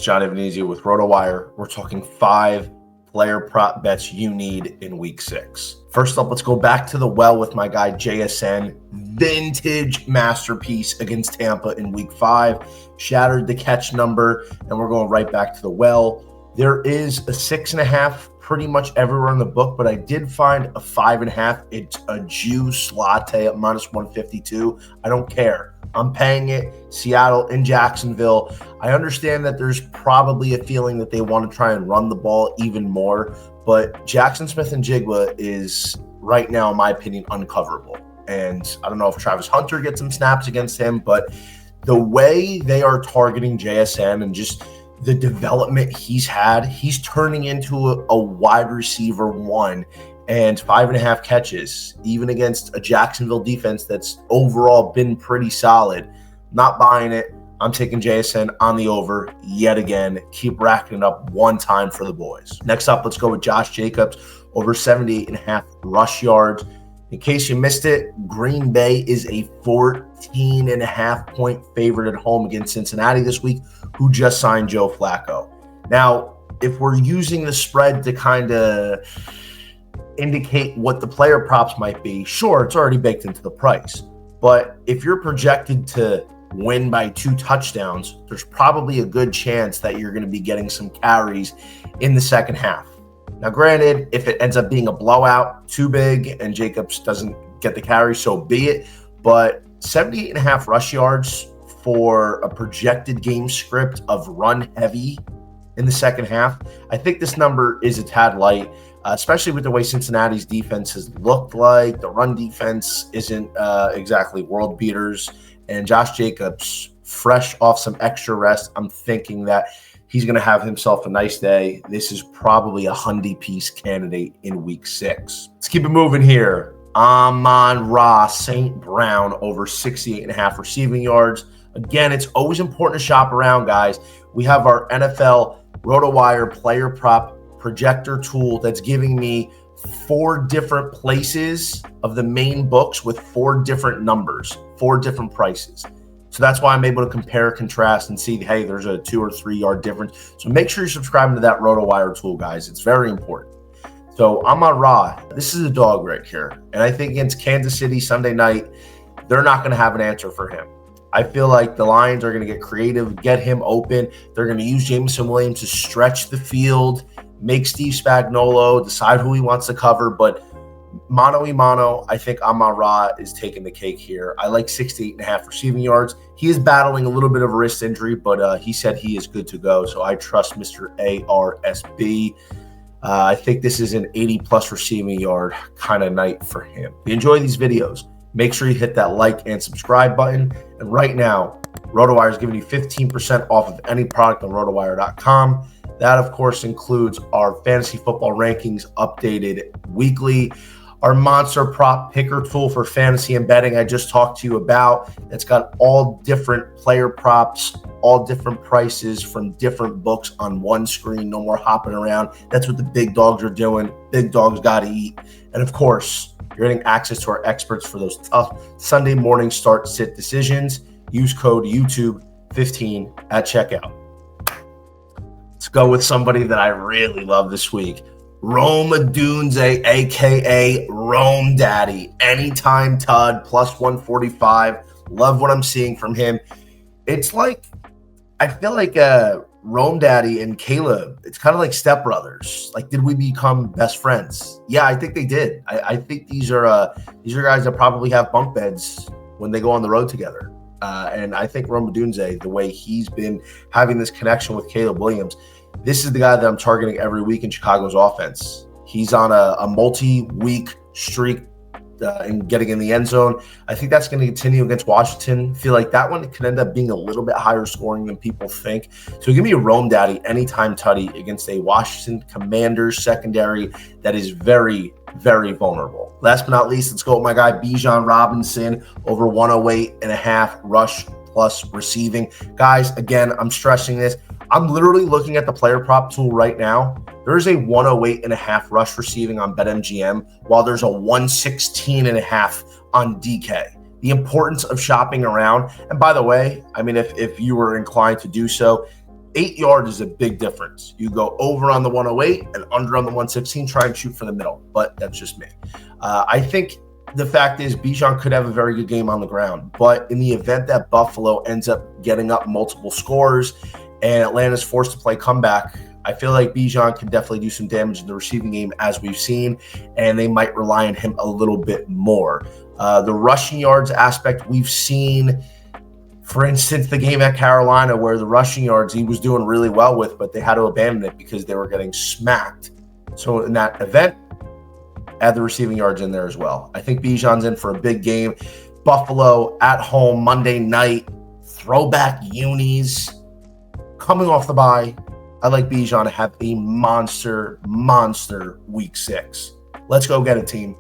Johnny Venezia with RotoWire. We're talking 5 player prop bets you need in week 6. First up, let's go back to the well with my guy Jaxon. Vintage masterpiece against Tampa in week 5. Shattered the catch number, and we're going right back to the well. There is a 6.5 pretty much everywhere in the book, but I did find a 5.5. It's a juice latte at minus 152. I don't care. I'm paying it. Seattle in Jacksonville. I understand that there's probably a feeling that they want to try and run the ball even more, but Jaxon Smith-Njigba is right now, in my opinion, uncoverable. And I don't know if Travis Hunter gets some snaps against him, but the way they are targeting JSN and just the development he's had, he's turning into a wide receiver 1 and 5.5 catches, even against a Jacksonville defense that's overall been pretty solid. Not buying it. I'm taking JSN on the over yet again. Keep racking it up one time for the boys. Next up, let's go with Josh Jacobs, over 78.5 rush yards. In case you missed it, Green Bay is a 14.5 point favorite at home against Cincinnati this week, who just signed Joe Flacco. Now, if we're using the spread to kind of indicate what the player props might be, sure, it's already baked into the price. But if you're projected to win by 2 touchdowns, there's probably a good chance that you're going to be getting some carries in the second half. Now, granted, if it ends up being a blowout, too big, and Jacobs doesn't get the carry, so be it. But 78.5 rush yards for a projected game script of run heavy in the second half, I think this number is a tad light, especially with the way Cincinnati's defense has looked like. The run defense isn't exactly world beaters. And Josh Jacobs, fresh off some extra rest, I'm thinking that he's going to have himself a nice day. This is probably a Hyundai piece candidate in week 6. Let's keep it moving here. Amon-Ra St. Brown, over 68.5 receiving yards. Again, it's always important to shop around, guys. We have our NFL RotoWire player prop projector tool that's giving me 4 different places of the main books with 4 different numbers, 4 different prices. So that's why I'm able to compare, contrast, and see, hey, there's a 2 or 3 yard difference. So make sure you're subscribing to that RotoWire tool, guys. It's very important. So Amon-Ra, this is a dog right here. And I think against Kansas City Sunday night, they're not going to have an answer for him. I feel like the Lions are going to get creative, get him open. They're going to use Jameson Williams to stretch the field, make Steve Spagnuolo decide who he wants to cover. But mano a mano, I think Amon-Ra is taking the cake here. I like 68.5 receiving yards. He is battling a little bit of a wrist injury, but he said he is good to go. So I trust Mr. ARSB. I think this is an 80-plus receiving yard kind of night for him. If you enjoy these videos, make sure you hit that like and subscribe button. And right now, RotoWire is giving you 15% off of any product on RotoWire.com. That, of course, includes our fantasy football rankings updated weekly, our monster prop picker tool for fantasy and betting I just talked to you about. It's got all different player props, all different prices from different books on one screen. No more hopping around. That's what the big dogs are doing. Big dogs got to eat. And, of course, you're getting access to our experts for those tough Sunday morning start-sit decisions. Use code YouTube15 at checkout. Let's go with somebody that I really love this week. Odunze, a.k.a. Rome Daddy. Anytime Tud, plus 145. Love what I'm seeing from him. It's like, I feel like Rome Daddy and Caleb, it's kind of like stepbrothers. Like, did we become best friends? Yeah, I think they did. I think these are guys that probably have bunk beds when they go on the road together. And I think Rome Odunze, the way he's been having this connection with Caleb Williams, this is the guy that I'm targeting every week in Chicago's offense. He's on a multi-week streak and getting in the end zone. I think that's going to continue against Washington. I feel like that one could end up being a little bit higher scoring than people think. So give me a Rome Daddy anytime tutty against a Washington Commanders secondary that is very, very vulnerable. Last but not least, let's go with my guy Bijan Robinson, over 108.5 rush plus receiving. Guys, again, I'm stressing this. I'm literally looking at the player prop tool right now. There's a 108.5 rush receiving on BetMGM, while there's a 116.5 on DK. The importance of shopping around. And by the way, I mean, if you were inclined to do so, 8 yards is a big difference. You go over on the 108 and under on the 116, try and shoot for the middle, but that's just me. I think the fact is Bijan could have a very good game on the ground, but in the event that Buffalo ends up getting up multiple scores and Atlanta's forced to play comeback, I feel like Bijan can definitely do some damage in the receiving game, as we've seen, and they might rely on him a little bit more. The rushing yards aspect we've seen, for instance, the game at Carolina where the rushing yards he was doing really well with, but they had to abandon it because they were getting smacked. So in that event, add the receiving yards in there as well. I think Bijan's in for a big game. Buffalo at home Monday night, throwback unis, coming off the bye. I like Bijan to have a monster week 6. Let's go get it, team.